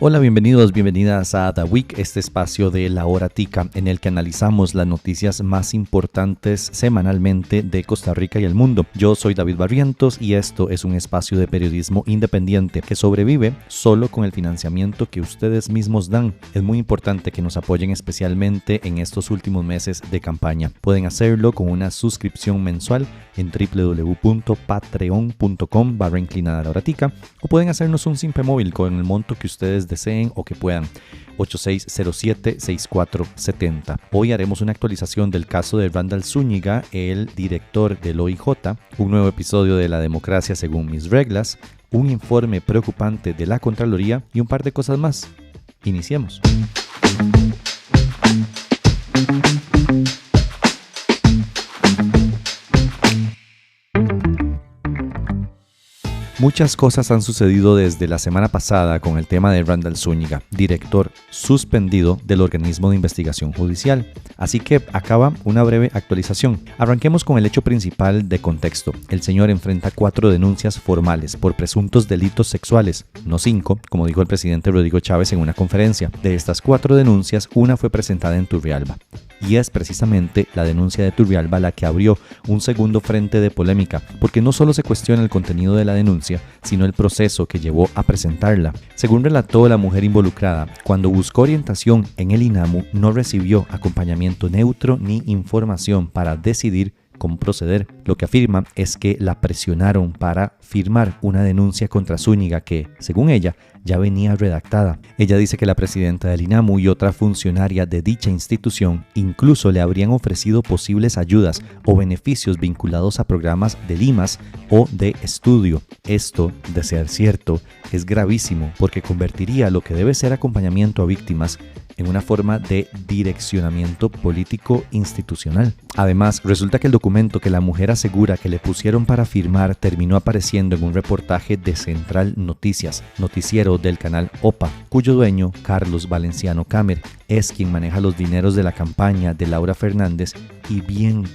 Hola, bienvenidos, bienvenidas a The Week, este espacio de La Hora Tica en el que analizamos las noticias más importantes semanalmente de Costa Rica y el mundo. Yo soy David Barrientos y esto es un espacio de periodismo independiente que sobrevive solo con el financiamiento que ustedes mismos dan. Es muy importante que nos apoyen especialmente en estos últimos meses de campaña. Pueden hacerlo con una suscripción mensual en www.patreon.com/La Hora Tica o pueden hacernos un simple móvil con el monto que ustedes deseen o que puedan. 8607-6470. Hoy haremos una actualización del caso de Randall Zúñiga, el director del OIJ, un nuevo episodio de La Democracia según mis reglas, un informe preocupante de la Contraloría y un par de cosas más. Iniciemos. Muchas cosas han sucedido desde la semana pasada con el tema de Randall Zúñiga, director suspendido del organismo de investigación judicial. Así que acaba una breve actualización. Arranquemos con el hecho principal de contexto. El señor enfrenta 4 denuncias formales por presuntos delitos sexuales, no 5, como dijo el presidente Rodrigo Chávez en una conferencia. De estas 4 denuncias, una fue presentada en Turrialba. Y es precisamente la denuncia de Turrialba la que abrió un segundo frente de polémica, porque no solo se cuestiona el contenido de la denuncia, sino el proceso que llevó a presentarla. Según relató la mujer involucrada, cuando buscó orientación en el INAMU, no recibió acompañamiento neutro ni información para decidir cómo proceder. Lo que afirma es que la presionaron para firmar una denuncia contra Zúñiga que, según ella, ya venía redactada. Ella dice que la presidenta del INAMU y otra funcionaria de dicha institución incluso le habrían ofrecido posibles ayudas o beneficios vinculados a programas de Limas o de estudio. Esto, de ser cierto, es gravísimo porque convertiría lo que debe ser acompañamiento a víctimas en una forma de direccionamiento político institucional. Además, resulta que el documento que la mujer asegura que le pusieron para firmar terminó apareciendo en un reportaje de Central Noticias, noticiero del canal OPA, cuyo dueño, Carlos Valenciano Camer, es quien maneja los dineros de la campaña de Laura Fernández y bien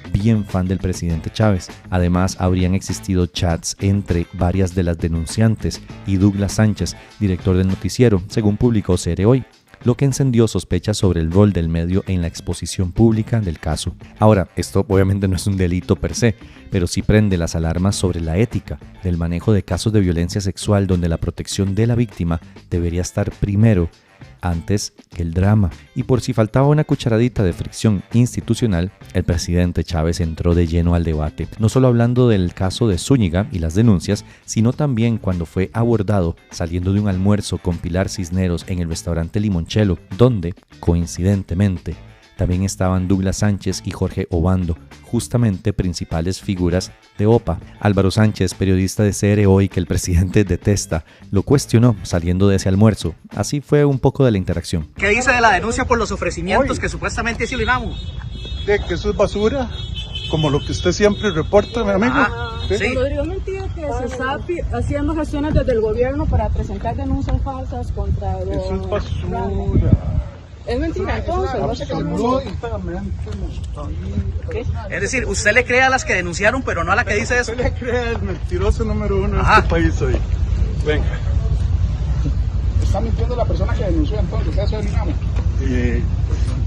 fan del presidente Chávez. Además, habrían existido chats entre varias de las denunciantes y Douglas Sánchez, director del noticiero, según publicó CR Hoy, lo que encendió sospechas sobre el rol del medio en la exposición pública del caso. Ahora, esto obviamente no es un delito per se, pero sí prende las alarmas sobre la ética del manejo de casos de violencia sexual donde la protección de la víctima debería estar primero antes que el drama. Y por si faltaba una cucharadita de fricción institucional, el presidente Chávez entró de lleno al debate, no solo hablando del caso de Zúñiga y las denuncias, sino también cuando fue abordado saliendo de un almuerzo con Pilar Cisneros en el restaurante Limoncello, donde, coincidentemente, también estaban Douglas Sánchez y Jorge Obando, justamente principales figuras de OPA. Álvaro Sánchez, periodista de CR Hoy que el presidente detesta, lo cuestionó saliendo de ese almuerzo. Así fue un poco de la interacción. ¿Qué dice de la denuncia por los ofrecimientos que supuestamente hizo el INAMU? De que eso es basura, como lo que usted siempre reporta, mi amigo. Sí. Rodrigo, mentira que se está haciendo gestiones desde el gobierno para presentar denuncias falsas contra los... Eso es basura. Es mentira, entonces. Es decir, usted le cree a las que denunciaron, pero no a la que dice eso. Usted le cree al mentiroso número 1 de este país hoy. Venga. ¿Está mintiendo la persona que denunció entonces? ¿Eso es INAMU?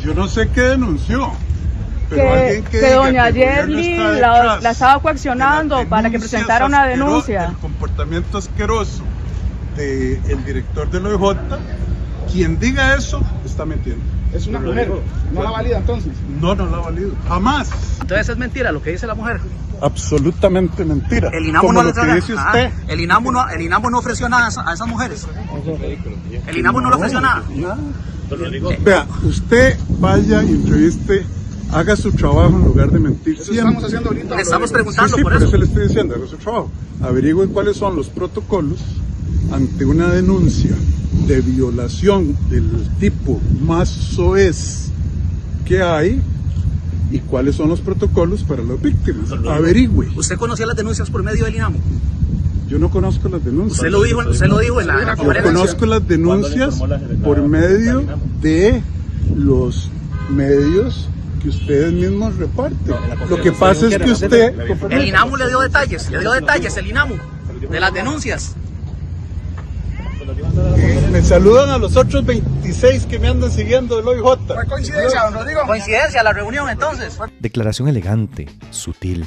Yo no sé qué denunció. Pero alguien que doña Yerli la estaba coaccionando para que presentara una denuncia. El comportamiento asqueroso del director del OIJ. Quien diga eso está mintiendo. Es una mujer, ¿no la valida entonces? No la valido, jamás. Entonces es mentira lo que dice la mujer. Absolutamente mentira. El INAMU como no lo que dice usted. El INAMU no ofreció nada a esas mujeres. El INAMU no le ofreció nada. Vea, usted vaya y entreviste, haga su trabajo en lugar de mentir. Eso estamos haciendo ahorita. Le estamos preguntando Sí, por eso eso. le estoy diciendo, haga su trabajo. Averigüe cuáles son los protocolos ante una denuncia de violación del tipo más soez que hay y cuáles son los protocolos para las víctimas. Averigüe. ¿Usted conocía las denuncias por medio del INAMU? Yo no conozco las denuncias. Usted lo dijo en la Yo conferencia. conozco las denuncias por medio de los medios que ustedes mismos reparten. Lo que pasa es que usted... El INAMU le dio detalles el INAMU de las denuncias. Me saludan a los otros 26 que me andan siguiendo del OIJ. ¿Fue coincidencia, don Rodrigo? Coincidencia la reunión entonces. Declaración elegante, sutil,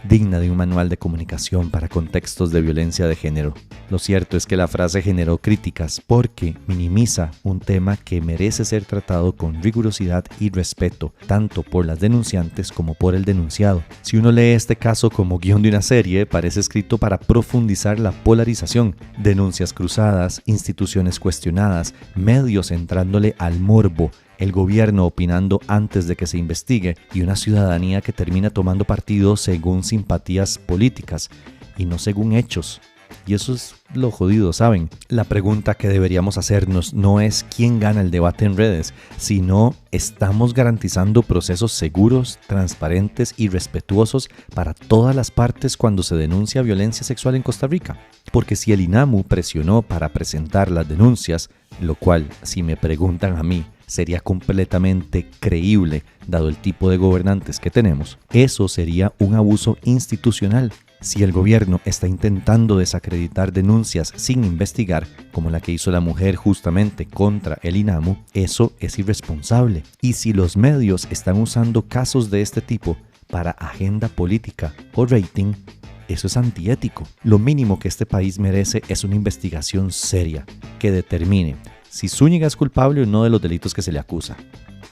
digna de un manual de comunicación para contextos de violencia de género. Lo cierto es que la frase generó críticas porque minimiza un tema que merece ser tratado con rigurosidad y respeto, tanto por las denunciantes como por el denunciado. Si uno lee este caso como guión de una serie, parece escrito para profundizar la polarización, denuncias cruzadas, instituciones cuestionadas, medios entrándole al morbo, el gobierno opinando antes de que se investigue y una ciudadanía que termina tomando partido según simpatías políticas y no según hechos. Y eso es lo jodido, ¿saben? La pregunta que deberíamos hacernos no es quién gana el debate en redes, sino ¿estamos garantizando procesos seguros, transparentes y respetuosos para todas las partes cuando se denuncia violencia sexual en Costa Rica? Porque si el INAMU presionó para presentar las denuncias, lo cual, si me preguntan a mí, sería completamente creíble dado el tipo de gobernantes que tenemos, eso sería un abuso institucional. Si el gobierno está intentando desacreditar denuncias sin investigar, como la que hizo la mujer justamente contra el INAMU, eso es irresponsable. Y si los medios están usando casos de este tipo para agenda política o rating, eso es antiético. Lo mínimo que este país merece es una investigación seria que determine si Zúñiga es culpable o no de los delitos que se le acusa.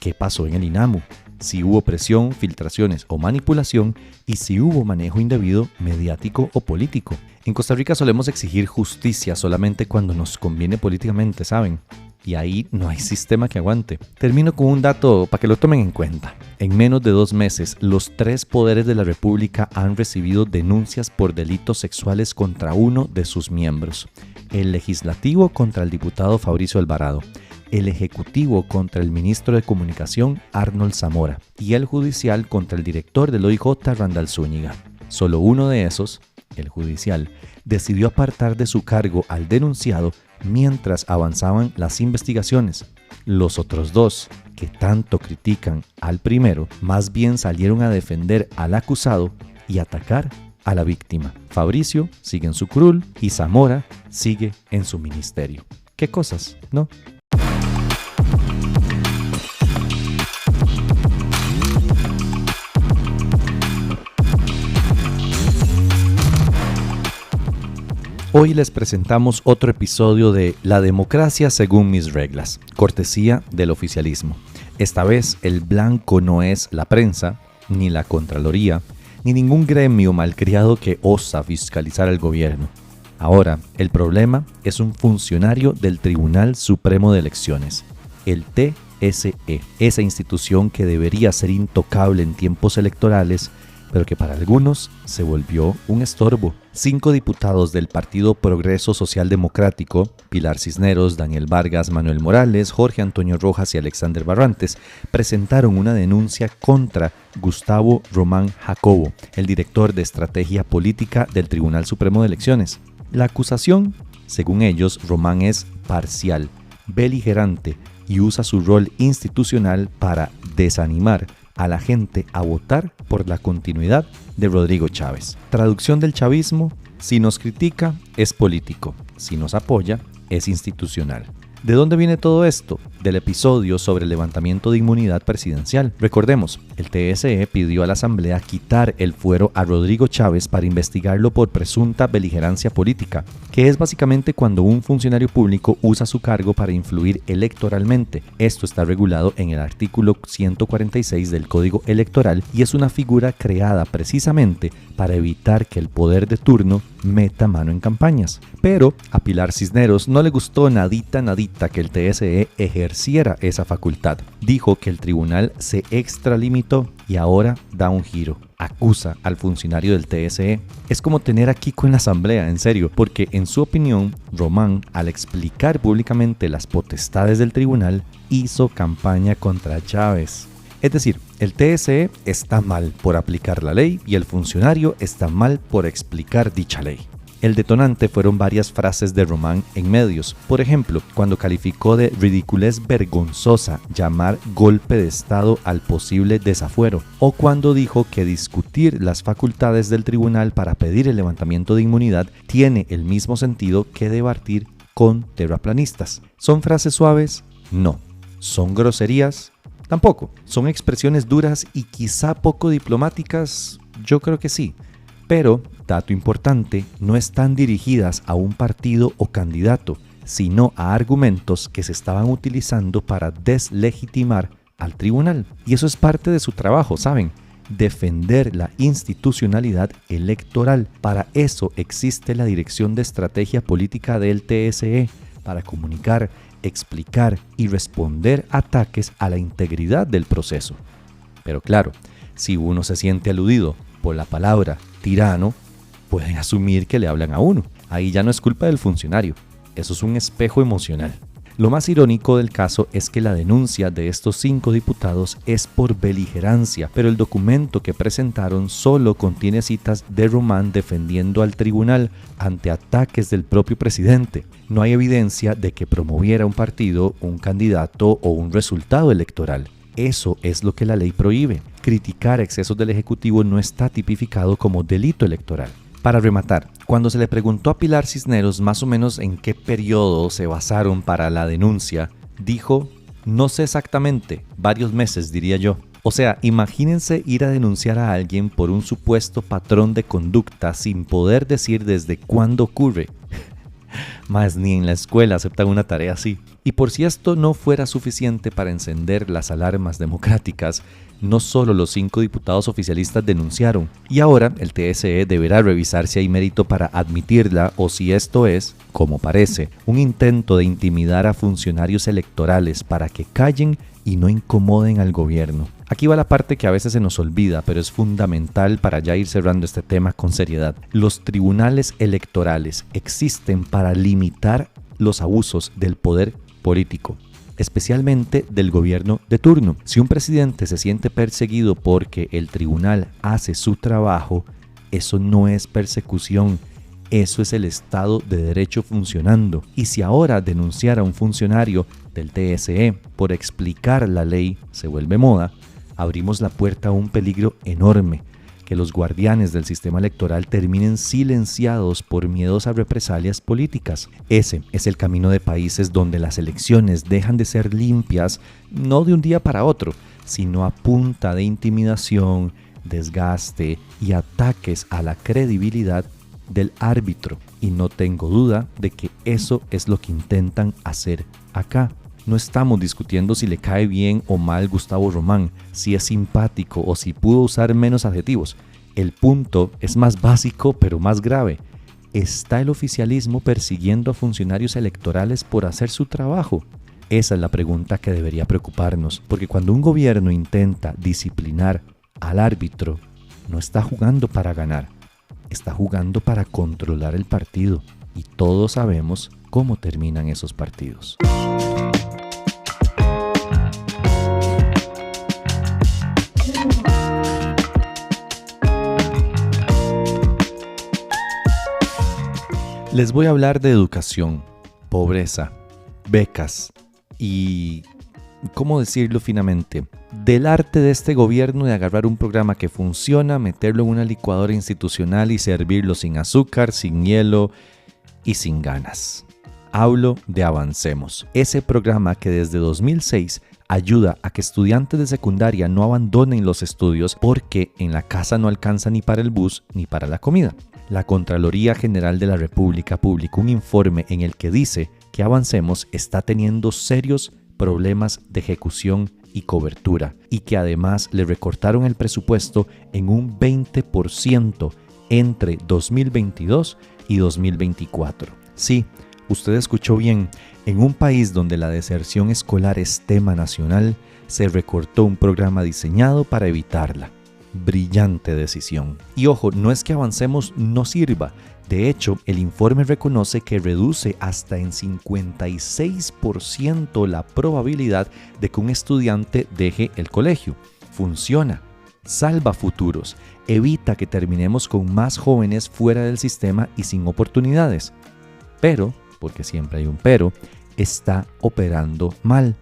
¿Qué pasó en el INAMU? Si hubo presión, filtraciones o manipulación y si hubo manejo indebido mediático o político. En Costa Rica solemos exigir justicia solamente cuando nos conviene políticamente, ¿saben? Y ahí no hay sistema que aguante. Termino con un dato para que lo tomen en cuenta. En menos de 2 meses, los 3 poderes de la República han recibido denuncias por delitos sexuales contra uno de sus miembros. El legislativo contra el diputado Fabricio Alvarado, el ejecutivo contra el ministro de Comunicación Arnold Zamora y el judicial contra el director del OIJ Randall Zúñiga. Solo uno de esos, el judicial, decidió apartar de su cargo al denunciado mientras avanzaban las investigaciones. Los otros 2, que tanto critican al primero, más bien salieron a defender al acusado y atacar a la víctima. Fabricio sigue en su curul y Zamora sigue en su ministerio. ¿Qué cosas, no? Hoy les presentamos otro episodio de La democracia según mis reglas, cortesía del oficialismo. Esta vez el blanco no es la prensa, ni la Contraloría, ni ningún gremio malcriado que osa fiscalizar al gobierno. Ahora, el problema es un funcionario del Tribunal Supremo de Elecciones, el TSE, esa institución que debería ser intocable en tiempos electorales, pero que para algunos se volvió un estorbo. 5 diputados del Partido Progreso Social Democrático, Pilar Cisneros, Daniel Vargas, Manuel Morales, Jorge Antonio Rojas y Alexander Barrantes, presentaron una denuncia contra Gustavo Román Jacobo, el director de Estrategia Política del Tribunal Supremo de Elecciones. La acusación, según ellos, Román es parcial, beligerante y usa su rol institucional para desanimar a la gente a votar por la continuidad de Rodrigo Chávez. Traducción del chavismo: si nos critica, es político; si nos apoya, es institucional. ¿De dónde viene todo esto? Del episodio sobre el levantamiento de inmunidad presidencial. Recordemos, el TSE pidió a la Asamblea quitar el fuero a Rodrigo Chávez para investigarlo por presunta beligerancia política, que es básicamente cuando un funcionario público usa su cargo para influir electoralmente. Esto está regulado en el artículo 146 del Código Electoral y es una figura creada precisamente para evitar que el poder de turno meta mano en campañas. Pero a Pilar Cisneros no le gustó nadita que el TSE ejerciera esa facultad. Dijo que el tribunal se extralimitó y ahora da un giro. Acusa al funcionario del TSE. Es como tener a Kiko en la asamblea, en serio, porque en su opinión, Román, al explicar públicamente las potestades del tribunal, hizo campaña contra Chávez. Es decir, el TSE está mal por aplicar la ley y el funcionario está mal por explicar dicha ley. El detonante fueron varias frases de Román en medios. Por ejemplo, cuando calificó de ridiculez vergonzosa llamar golpe de Estado al posible desafuero, o cuando dijo que discutir las facultades del tribunal para pedir el levantamiento de inmunidad tiene el mismo sentido que debatir con terraplanistas. ¿Son frases suaves? No. ¿Son groserías? Tampoco. ¿Son expresiones duras y quizá poco diplomáticas? Yo creo que sí. Pero, dato importante, no están dirigidas a un partido o candidato, sino a argumentos que se estaban utilizando para deslegitimar al tribunal. Y eso es parte de su trabajo, ¿saben? Defender la institucionalidad electoral. Para eso existe la Dirección de Estrategia Política del TSE, para comunicar, explicar y responder ataques a la integridad del proceso. Pero claro, si uno se siente aludido por la palabra tirano, pueden asumir que le hablan a uno. Ahí ya no es culpa del funcionario, eso es un espejo emocional. Lo más irónico del caso es que la denuncia de estos 5 diputados es por beligerancia, pero el documento que presentaron solo contiene citas de Román defendiendo al tribunal ante ataques del propio presidente. No hay evidencia de que promoviera un partido, un candidato o un resultado electoral. Eso es lo que la ley prohíbe. Criticar excesos del Ejecutivo no está tipificado como delito electoral. Para rematar, cuando se le preguntó a Pilar Cisneros más o menos en qué periodo se basaron para la denuncia, dijo, no sé exactamente, varios meses diría yo. O sea, imagínense ir a denunciar a alguien por un supuesto patrón de conducta sin poder decir desde cuándo ocurre. Más ni en la escuela aceptan una tarea así. Y por si esto no fuera suficiente para encender las alarmas democráticas, no solo los 5 diputados oficialistas denunciaron, y ahora el TSE deberá revisar si hay mérito para admitirla o si esto es, como parece, un intento de intimidar a funcionarios electorales para que callen y no incomoden al gobierno. Aquí va la parte que a veces se nos olvida, pero es fundamental para ya ir cerrando este tema con seriedad. Los tribunales electorales existen para limitar los abusos del poder político, especialmente del gobierno de turno. Si un presidente se siente perseguido porque el tribunal hace su trabajo, eso no es persecución, eso es el Estado de Derecho funcionando. Y si ahora denunciar a un funcionario del TSE por explicar la ley se vuelve moda, abrimos la puerta a un peligro enorme, que los guardianes del sistema electoral terminen silenciados por miedos a represalias políticas. Ese es el camino de países donde las elecciones dejan de ser limpias, no de un día para otro, sino a punta de intimidación, desgaste y ataques a la credibilidad del árbitro. Y no tengo duda de que eso es lo que intentan hacer acá. No estamos discutiendo si le cae bien o mal Gustavo Román, si es simpático o si pudo usar menos adjetivos. El punto es más básico pero más grave. ¿Está el oficialismo persiguiendo a funcionarios electorales por hacer su trabajo? Esa es la pregunta que debería preocuparnos, porque cuando un gobierno intenta disciplinar al árbitro, no está jugando para ganar, está jugando para controlar el partido. Y todos sabemos cómo terminan esos partidos. Les voy a hablar de educación, pobreza, becas y, ¿cómo decirlo finamente?, del arte de este gobierno de agarrar un programa que funciona, meterlo en una licuadora institucional y servirlo sin azúcar, sin hielo y sin ganas. Hablo de Avancemos, ese programa que desde 2006 ayuda a que estudiantes de secundaria no abandonen los estudios porque en la casa no alcanza ni para el bus ni para la comida. La Contraloría General de la República publicó un informe en el que dice que Avancemos está teniendo serios problemas de ejecución y cobertura y que además le recortaron el presupuesto en un 20% entre 2022 y 2024. Sí, usted escuchó bien, en un país donde la deserción escolar es tema nacional, se recortó un programa diseñado para evitarla. Brillante decisión. Y ojo, no es que Avancemos no sirva. De hecho, el informe reconoce que reduce hasta en 56% la probabilidad de que un estudiante deje el colegio. Funciona, salva futuros, evita que terminemos con más jóvenes fuera del sistema y sin oportunidades. Pero, porque siempre hay un pero, está operando mal.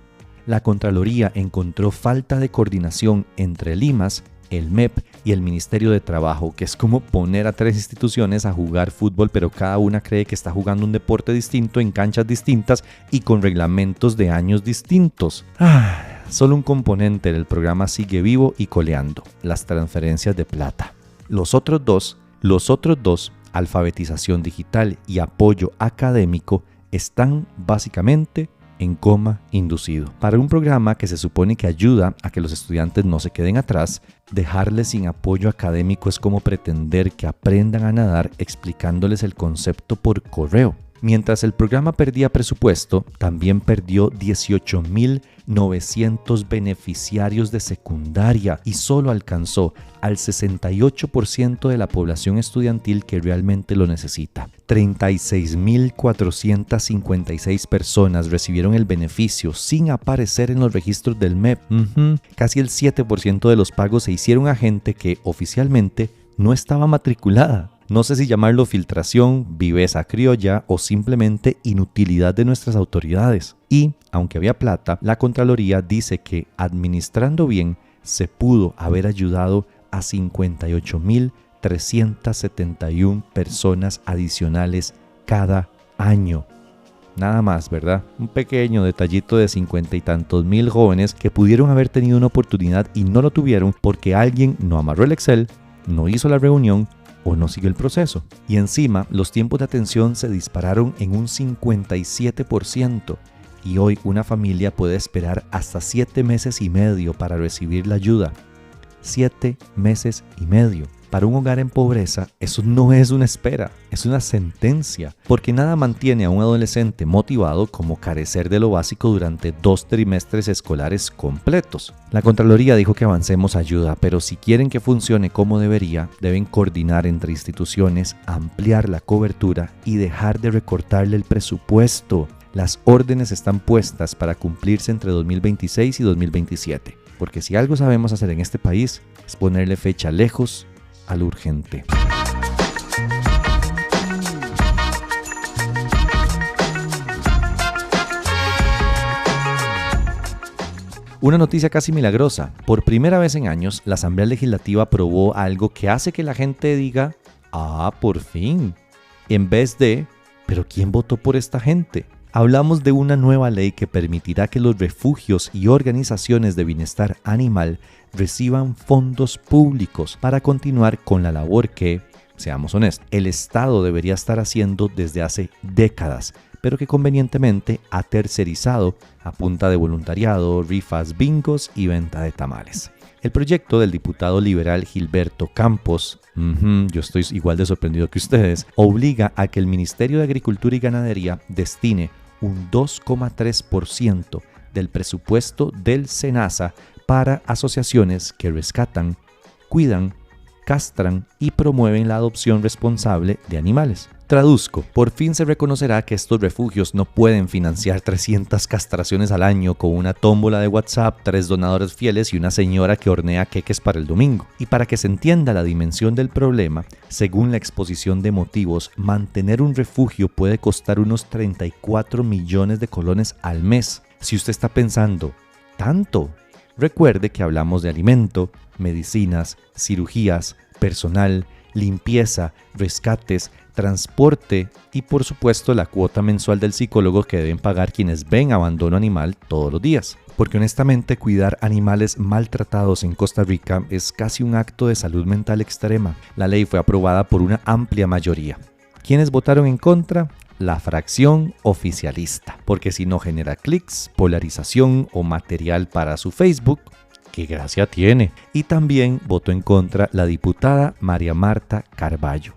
La Contraloría encontró falta de coordinación entre el IMAS el MEP y el Ministerio de Trabajo, que es como poner a 3 instituciones a jugar fútbol, pero cada una cree que está jugando un deporte distinto en canchas distintas y con reglamentos de años distintos. Solo un componente del programa sigue vivo y coleando: las transferencias de plata. Los otros dos, alfabetización digital y apoyo académico, están básicamente en coma inducido. Para un programa que se supone que ayuda a que los estudiantes no se queden atrás, dejarles sin apoyo académico es como pretender que aprendan a nadar explicándoles el concepto por correo. Mientras el programa perdía presupuesto, también perdió 18.900 beneficiarios de secundaria y solo alcanzó al 68% de la población estudiantil que realmente lo necesita. 36.456 personas recibieron el beneficio sin aparecer en los registros del MEP. Casi el 7% de los pagos se hicieron a gente que oficialmente no estaba matriculada. No sé si llamarlo filtración, viveza criolla o simplemente inutilidad de nuestras autoridades. Y, aunque había plata, la Contraloría dice que, administrando bien, se pudo haber ayudado a 58.371 personas adicionales cada año. Nada más, ¿verdad? Un pequeño detallito de 50 y tantos mil jóvenes que pudieron haber tenido una oportunidad y no lo tuvieron porque alguien no amarró el Excel, no hizo la reunión o no siguió el proceso. Y encima, los tiempos de atención se dispararon en un 57%. Y hoy una familia puede esperar hasta 7 meses y medio para recibir la ayuda. 7 meses y medio. Para un hogar en pobreza, eso no es una espera, es una sentencia, porque nada mantiene a un adolescente motivado como carecer de lo básico durante 2 trimestres escolares completos. La Contraloría dijo que Avancemos ayuda, pero si quieren que funcione como debería, deben coordinar entre instituciones, ampliar la cobertura y dejar de recortarle el presupuesto. Las órdenes están puestas para cumplirse entre 2026 y 2027, porque si algo sabemos hacer en este país es ponerle fecha lejos al urgente. Una noticia casi milagrosa. Por primera vez en años, la Asamblea Legislativa aprobó algo que hace que la gente diga: por fin. En vez de: ¿pero quién votó por esta gente? Hablamos de una nueva ley que permitirá que los refugios y organizaciones de bienestar animal reciban fondos públicos para continuar con la labor que, seamos honestos, el Estado debería estar haciendo desde hace décadas, pero que convenientemente ha tercerizado a punta de voluntariado, rifas, bingos y venta de tamales. El proyecto del diputado liberal Gilberto Campos, yo estoy igual de sorprendido que ustedes, obliga a que el Ministerio de Agricultura y Ganadería destine un 2,3% del presupuesto del SENASA para asociaciones que rescatan, cuidan, castran y promueven la adopción responsable de animales. Traduzco, por fin se reconocerá que estos refugios no pueden financiar 300 castraciones al año con una tómbola de WhatsApp, 3 donadores fieles y una señora que hornea queques para el domingo. Y para que se entienda la dimensión del problema, según la exposición de motivos, mantener un refugio puede costar unos 34 millones de colones al mes. Si usted está pensando, ¿tanto? Recuerde que hablamos de alimento, medicinas, cirugías, personal, limpieza, rescates, transporte y por supuesto la cuota mensual del psicólogo que deben pagar quienes ven abandono animal todos los días. Porque honestamente cuidar animales maltratados en Costa Rica es casi un acto de salud mental extrema. La ley fue aprobada por una amplia mayoría. ¿Quiénes votaron en contra? La fracción oficialista, porque si no genera clics, polarización o material para su Facebook, ¿qué gracia tiene? Y también votó en contra la diputada María Marta Carballo,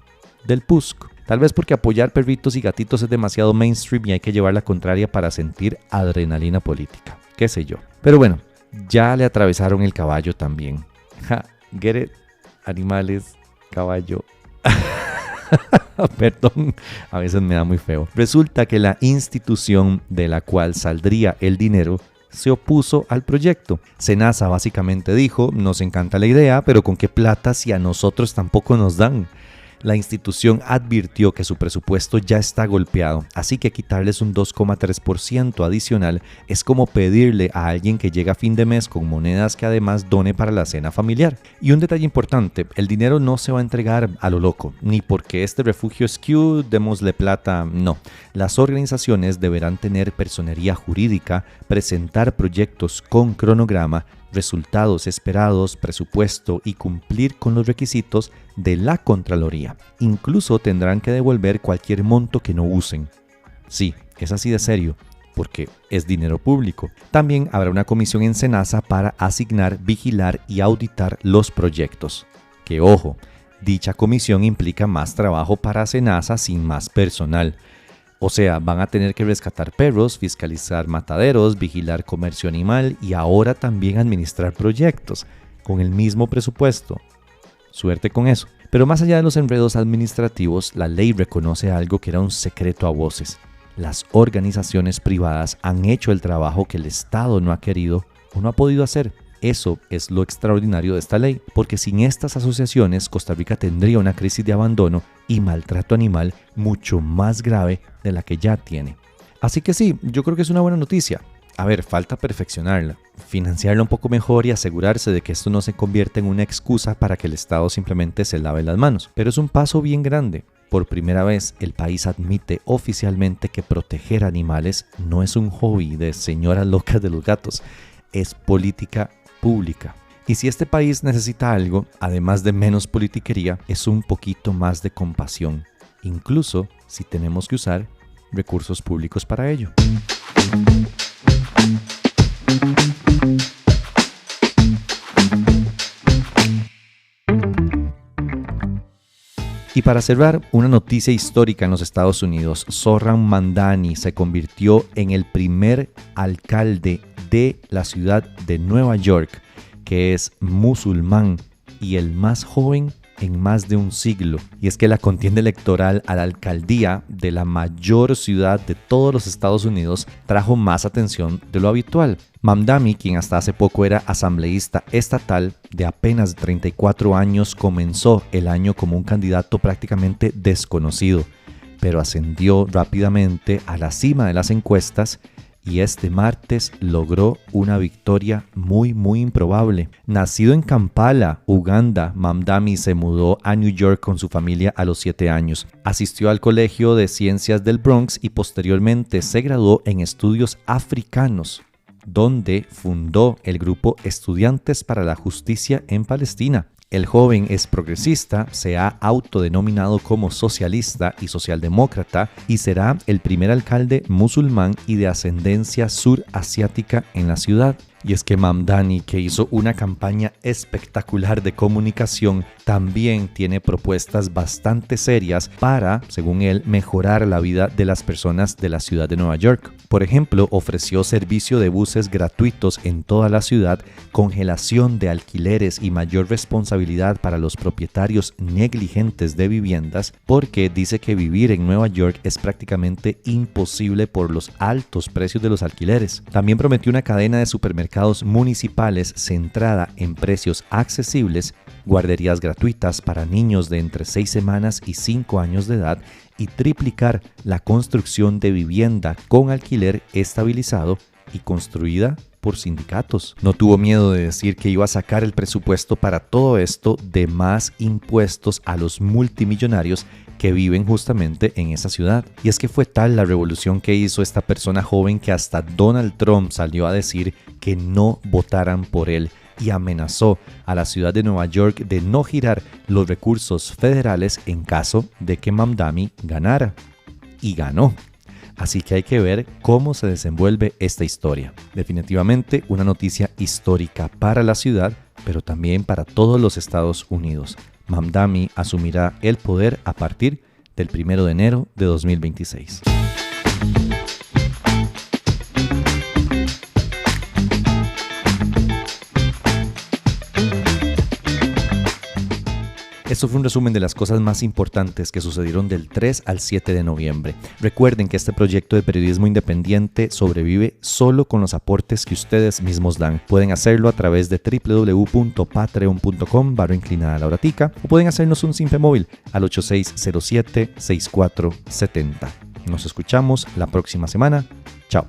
del PUSC. Tal vez porque apoyar perritos y gatitos es demasiado mainstream y hay que llevar la contraria para sentir adrenalina política, qué sé yo. Pero bueno, ya le atravesaron el caballo también. Get it? Animales, caballo. Perdón, a veces me da muy feo. Resulta que la institución de la cual saldría el dinero se opuso al proyecto. SENASA básicamente dijo: nos encanta la idea, pero ¿con qué plata si a nosotros tampoco nos dan? La institución advirtió que su presupuesto ya está golpeado, así que quitarles un 2,3% adicional es como pedirle a alguien que llega a fin de mes con monedas que además done para la cena familiar. Y un detalle importante, el dinero no se va a entregar a lo loco, ni porque este refugio es cute, démosle plata, no. Las organizaciones deberán tener personería jurídica, presentar proyectos con cronograma, resultados esperados, presupuesto y cumplir con los requisitos de la Contraloría. Incluso tendrán que devolver cualquier monto que no usen. Sí, es así de serio, porque es dinero público. También habrá una comisión en SENASA para asignar, vigilar y auditar los proyectos. Que ojo, dicha comisión implica más trabajo para SENASA sin más personal. O sea, van a tener que rescatar perros, fiscalizar mataderos, vigilar comercio animal y ahora también administrar proyectos, con el mismo presupuesto. Suerte con eso. Pero más allá de los enredos administrativos, la ley reconoce algo que era un secreto a voces. Las organizaciones privadas han hecho el trabajo que el Estado no ha querido o no ha podido hacer. Eso es lo extraordinario de esta ley, porque sin estas asociaciones Costa Rica tendría una crisis de abandono y maltrato animal mucho más grave de la que ya tiene. Así que sí, yo creo que es una buena noticia. A ver, falta perfeccionarla, financiarla un poco mejor y asegurarse de que esto no se convierta en una excusa para que el Estado simplemente se lave las manos. Pero es un paso bien grande. Por primera vez, el país admite oficialmente que proteger animales no es un hobby de señoras locas de los gatos, es política pública. Y si este país necesita algo, además de menos politiquería, es un poquito más de compasión, incluso si tenemos que usar recursos públicos para ello. Y para cerrar, una noticia histórica en los Estados Unidos. Zohran Mamdani se convirtió en el primer alcalde de la ciudad de Nueva York, que es musulmán y el más joven en más de un siglo. Y es que la contienda electoral a la alcaldía de la mayor ciudad de todos los Estados Unidos trajo más atención de lo habitual. Mamdani, quien hasta hace poco era asambleísta estatal de apenas 34 años, comenzó el año como un candidato prácticamente desconocido, pero ascendió rápidamente a la cima de las encuestas y este martes logró una victoria muy improbable. Nacido en Kampala, Uganda, Mamdani se mudó a New York con su familia a los 7 años. Asistió al Colegio de Ciencias del Bronx y posteriormente se graduó en estudios africanos, donde fundó el grupo Estudiantes para la Justicia en Palestina. El joven es progresista, se ha autodenominado como socialista y socialdemócrata y será el primer alcalde musulmán y de ascendencia surasiática en la ciudad. Y es que Mamdani, que hizo una campaña espectacular de comunicación, también tiene propuestas bastante serias para, según él, mejorar la vida de las personas de la ciudad de Nueva York. Por ejemplo, ofreció servicio de buses gratuitos en toda la ciudad, congelación de alquileres y mayor responsabilidad para los propietarios negligentes de viviendas, porque dice que vivir en Nueva York es prácticamente imposible por los altos precios de los alquileres. También prometió una cadena de supermercados municipales centrada en precios accesibles, guarderías gratuitas para niños de entre 6 semanas y 5 años de edad y triplicar la construcción de vivienda con alquiler estabilizado y construida por sindicatos. No tuvo miedo de decir que iba a sacar el presupuesto para todo esto de más impuestos a los multimillonarios que viven justamente en esa ciudad. Y es que fue tal la revolución que hizo esta persona joven que hasta Donald Trump salió a decir que no votaran por él y amenazó a la ciudad de Nueva York de no girar los recursos federales en caso de que Mamdani ganara. Y ganó. Así que hay que ver cómo se desenvuelve esta historia. Definitivamente una noticia histórica para la ciudad, pero también para todos los Estados Unidos. Mamdani asumirá el poder a partir del 1 de enero de 2026. Esto fue un resumen de las cosas más importantes que sucedieron del 3 al 7 de noviembre. Recuerden que este proyecto de periodismo independiente sobrevive solo con los aportes que ustedes mismos dan. Pueden hacerlo a través de www.patreon.com/inclinada o pueden hacernos un simple móvil al 8607-6470. Nos escuchamos la próxima semana. Chao.